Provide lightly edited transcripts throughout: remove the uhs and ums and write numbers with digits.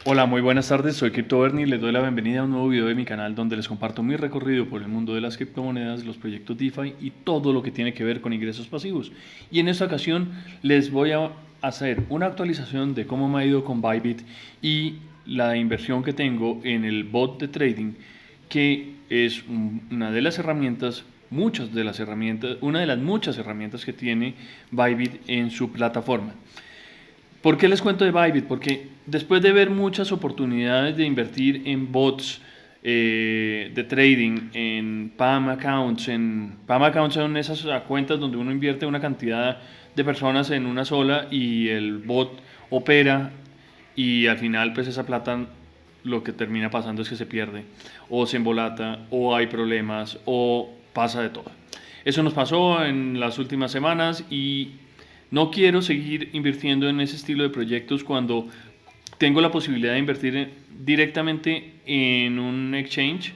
Hola, muy buenas tardes, soy CryptoBernie y les doy la bienvenida a un nuevo video de mi canal donde les comparto mi recorrido por el mundo de las criptomonedas, los proyectos DeFi y todo lo que tiene que ver con ingresos pasivos. Y en esta ocasión les voy a hacer una actualización de cómo me ha ido con Bybit y la inversión que tengo en el bot de trading, que es una de las herramientas, muchas de las herramientas, una de las muchas herramientas que tiene Bybit en su plataforma. ¿Por qué les cuento de Bybit? Porque después de ver muchas oportunidades de invertir en bots de trading, en PAM accounts son esas cuentas donde uno invierte una cantidad de personas en una sola y el bot opera y al final pues esa plata lo que termina pasando es que se pierde o se embolata o hay problemas o pasa de todo. Eso nos pasó en las últimas semanas y no quiero seguir invirtiendo en ese estilo de proyectos cuando tengo la posibilidad de invertir directamente en un exchange,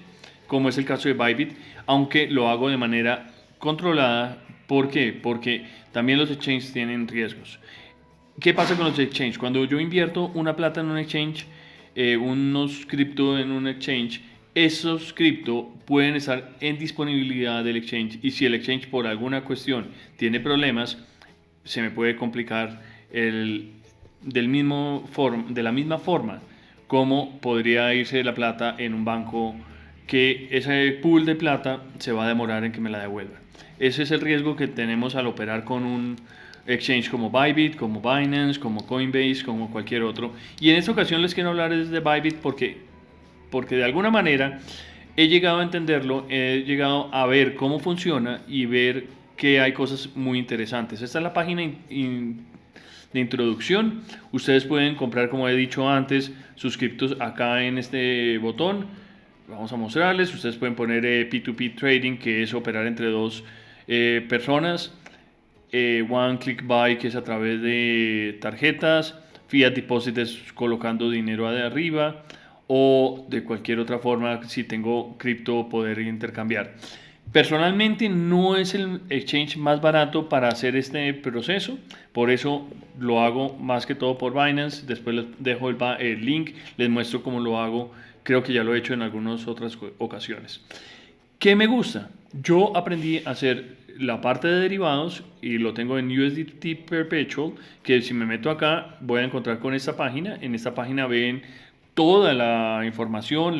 como es el caso de Bybit, aunque lo hago de manera controlada. ¿Por qué? Porque también los exchanges tienen riesgos. ¿Qué pasa con los exchanges? Cuando yo invierto una plata en un exchange, unos cripto en un exchange, esos cripto pueden estar en disponibilidad del exchange y si el exchange por alguna cuestión tiene problemas, se me puede complicar de la misma forma como podría irse la plata en un banco, que ese pool de plata se va a demorar en que me la devuelva. Ese es el riesgo que tenemos al operar con un exchange como Bybit, como Binance, como Coinbase, como cualquier otro. Y en esta ocasión les quiero hablar de Bybit porque de alguna manera he llegado a entenderlo, he llegado a ver cómo funciona y ver que hay cosas muy interesantes. Esta es la página de introducción. Ustedes pueden comprar, como he dicho antes, suscriptos acá en este botón. Vamos a mostrarles. Ustedes pueden poner P2P Trading, que es operar entre dos personas. One Click Buy, que es a través de tarjetas. Fiat Deposit es colocando dinero de arriba, o de cualquier otra forma si tengo cripto poder intercambiar. Personalmente no es el exchange más barato para hacer este proceso, por eso lo hago más que todo por Binance. Después les dejo el link, les muestro cómo lo hago, creo que ya lo he hecho en algunas otras ocasiones. ¿Qué me gusta? Yo aprendí a hacer la parte de derivados y lo tengo en USDT Perpetual, que si me meto acá voy a encontrar con esta página. En esta página ven toda la información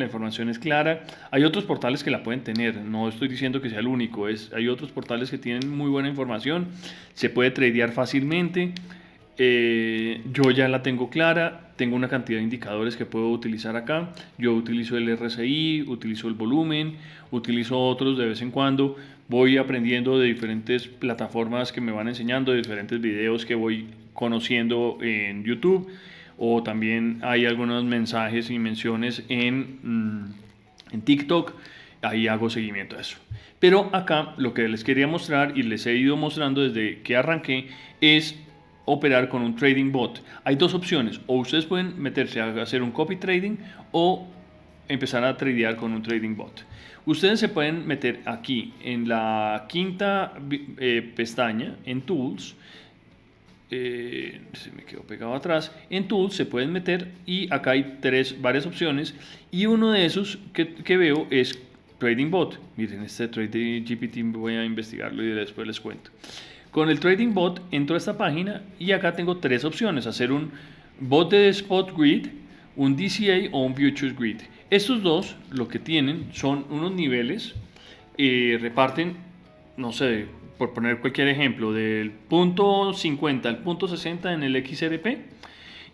es clara. Hay otros portales que la pueden tener, no estoy diciendo que sea el único, hay otros portales que tienen muy buena información, se puede tradear fácilmente. Yo ya la tengo clara, tengo una cantidad de indicadores que puedo utilizar acá. Yo utilizo el RSI, utilizo el volumen, utilizo otros de vez en cuando. Voy aprendiendo de diferentes plataformas que me van enseñando, de diferentes videos que voy conociendo en YouTube, o también hay algunos mensajes y menciones en TikTok. Ahí hago seguimiento a eso. Pero acá lo que les quería mostrar y les he ido mostrando desde que arranqué es operar con un trading bot. Hay dos opciones: o ustedes pueden meterse a hacer un copy trading o empezar a tradear con un trading bot. Ustedes se pueden meter aquí en la quinta pestaña en Tools. Se me quedó pegado atrás. En Tools se pueden meter y acá hay varias opciones, y uno de esos que veo es Trading Bot. Miren, este Trading GPT voy a investigarlo y después les cuento. Con el Trading Bot entro a esta página y acá tengo tres opciones: hacer un bot de Spot Grid, un DCA o un Futures Grid. Estos dos lo que tienen son unos niveles, reparten, no sé, por poner cualquier ejemplo, del punto 50 al punto 60 en el XRP,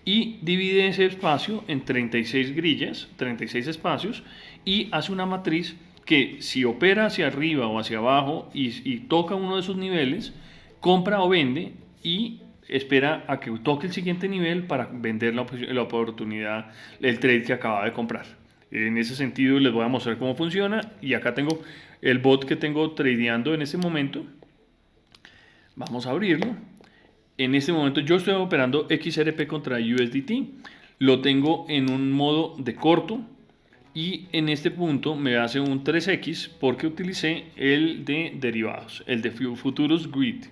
y divide ese espacio en 36 grillas, 36 espacios, y hace una matriz que si opera hacia arriba o hacia abajo y toca uno de esos niveles, compra o vende y espera a que toque el siguiente nivel para vender la oportunidad, el trade que acaba de comprar. En ese sentido les voy a mostrar cómo funciona, y acá tengo el bot que tengo tradeando en este momento. Vamos a abrirlo. En este momento yo estoy operando XRP contra USDT. Lo tengo en un modo de corto y en este punto me hace un 3X porque utilicé el de derivados, el de Futuros Grid.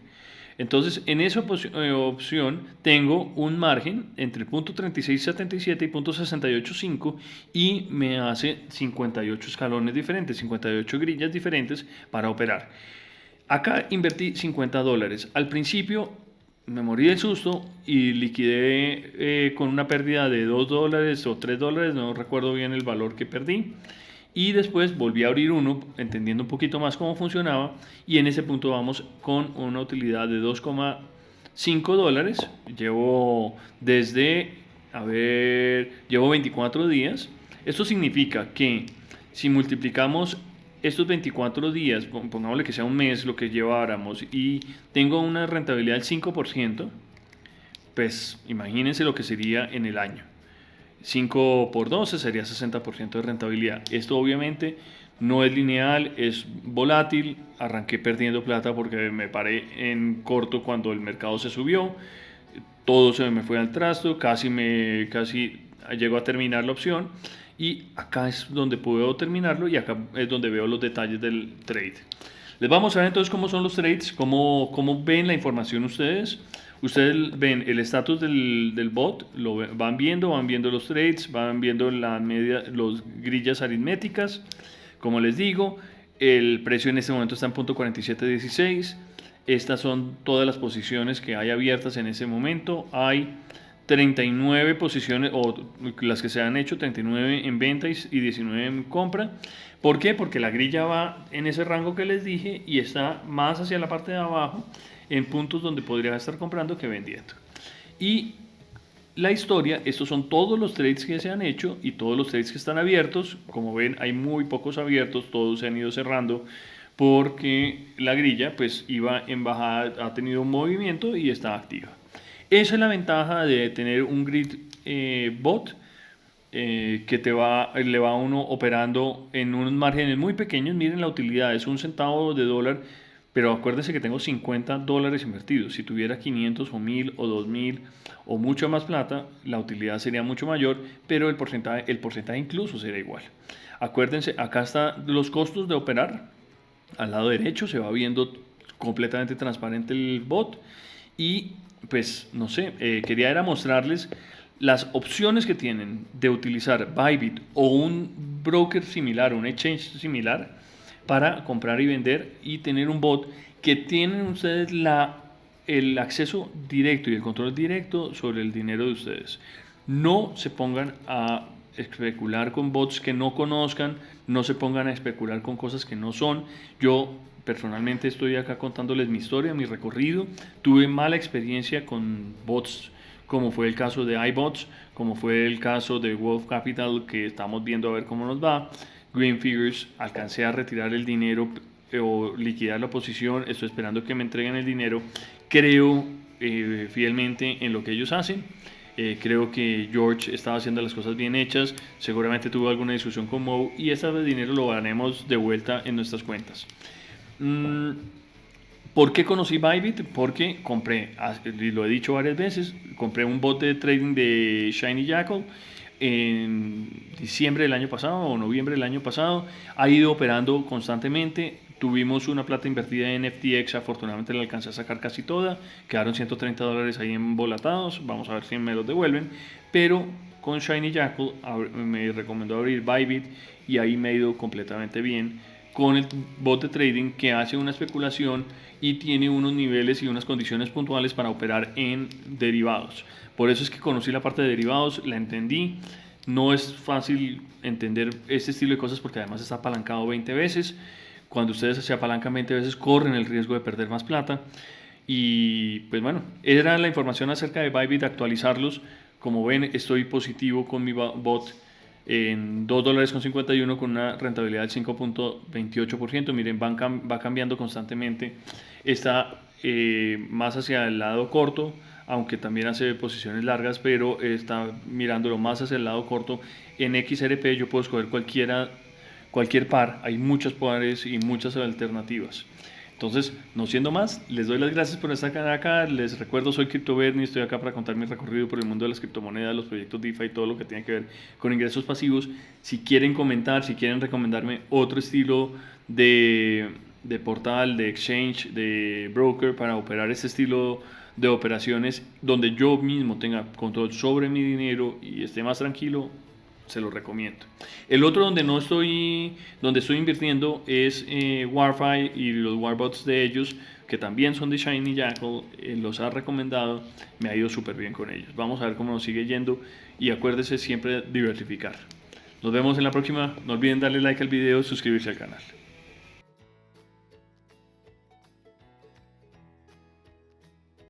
Entonces, en esa opción tengo un margen entre el punto 3677 y punto 685 y me hace 58 escalones diferentes, 58 grillas diferentes para operar. Acá invertí $50. Al principio me morí del susto y liquidé con una pérdida de $2 o $3, no recuerdo bien el valor que perdí. Y después volví a abrir uno, entendiendo un poquito más cómo funcionaba, y en ese punto vamos con una utilidad de $2,5. Llevo llevo 24 días. Esto significa que si multiplicamos estos 24 días, pongámosle que sea un mes lo que lleváramos, y tengo una rentabilidad del 5%, pues imagínense lo que sería en el año. 5 por 12 sería 60% de rentabilidad. Esto obviamente no es lineal, es volátil. Arranqué perdiendo plata porque me paré en corto cuando el mercado se subió. Todo se me fue al trasto, casi llego a terminar la opción. Y acá es donde puedo terminarlo y acá es donde veo los detalles del trade. Les vamos a ver entonces cómo son los trades, cómo ven la información ustedes. Ustedes ven el estatus del bot, van viendo los trades, van viendo los grillas aritméticas. Como les digo, el precio en este momento está en .4716. Estas son todas las posiciones que hay abiertas en ese momento. Hay 39 posiciones, o las que se han hecho, 39 en venta y 19 en compra. ¿Por qué? Porque la grilla va en ese rango que les dije y está más hacia la parte de abajo, en puntos donde podría estar comprando que vendiendo. Y la historia, estos son todos los trades que se han hecho y todos los trades que están abiertos. Como ven, hay muy pocos abiertos, todos se han ido cerrando porque la grilla pues iba en bajada, ha tenido un movimiento y está activa. Esa es la ventaja de tener un grid bot que le va a uno operando en unos márgenes muy pequeños. Miren la utilidad, es un centavo de dólar, pero acuérdense que tengo $50 invertidos. Si tuviera 500 o 1000 o 2000 o mucha más plata, la utilidad sería mucho mayor, pero el porcentaje incluso sería igual. Acuérdense, acá están los costos de operar. Al lado derecho se va viendo completamente transparente el bot y pues no sé, quería era mostrarles las opciones que tienen de utilizar Bybit o un broker similar, un exchange similar para comprar y vender y tener un bot que tienen ustedes el acceso directo y el control directo sobre el dinero de ustedes. No se pongan a especular con bots que no conozcan, no se pongan a especular con cosas que no son. Yo personalmente estoy acá contándoles mi historia, mi recorrido. Tuve mala experiencia con bots, como fue el caso de iBots, como fue el caso de Wolf Capital, que estamos viendo a ver cómo nos va. Green Figures, alcancé a retirar el dinero o liquidar la posición, estoy esperando que me entreguen el dinero. Creo fielmente en lo que ellos hacen. Creo que George estaba haciendo las cosas bien hechas. Seguramente tuvo alguna discusión con Mo y ese dinero lo haremos de vuelta en nuestras cuentas. ¿Por qué conocí Bybit? Porque compré, y lo he dicho varias veces, compré un bot de trading de Shiny Jackal en diciembre del año pasado o noviembre del año pasado. Ha ido operando constantemente. Tuvimos una plata invertida en FTX, afortunadamente la alcancé a sacar casi toda. Quedaron $130 ahí embolatados. Vamos a ver si me los devuelven. Pero con Shiny Jackal me recomendó abrir Bybit y ahí me ha ido completamente bien con el bot de trading que hace una especulación y tiene unos niveles y unas condiciones puntuales para operar en derivados. Por eso es que conocí la parte de derivados, la entendí. No es fácil entender este estilo de cosas porque además está apalancado 20 veces. Cuando ustedes se apalancan 20 veces corren el riesgo de perder más plata. Y pues bueno, era la información acerca de Bybit, actualizarlos. Como ven, estoy positivo con mi bot en $2.51 con una rentabilidad del 5.28%. Miren, va cambiando constantemente. Está más hacia el lado corto, aunque también hace posiciones largas, pero está mirándolo más hacia el lado corto. En XRP yo puedo escoger cualquier par, hay muchos pares y muchas alternativas. Entonces, no siendo más, les doy las gracias por estar acá. Les recuerdo, soy CryptoBernie, estoy acá para contar mi recorrido por el mundo de las criptomonedas, los proyectos DeFi y todo lo que tiene que ver con ingresos pasivos. Si quieren comentar, si quieren recomendarme otro estilo de de portal, de exchange, de broker para operar este estilo de operaciones donde yo mismo tenga control sobre mi dinero y esté más tranquilo, se lo recomiendo. El otro donde estoy invirtiendo es Warfi y los Warbots de ellos, que también son de Shiny Jackal, los ha recomendado, me ha ido súper bien con ellos. Vamos a ver cómo nos sigue yendo y acuérdese siempre diversificar. Nos vemos en la próxima, no olviden darle like al video y suscribirse al canal.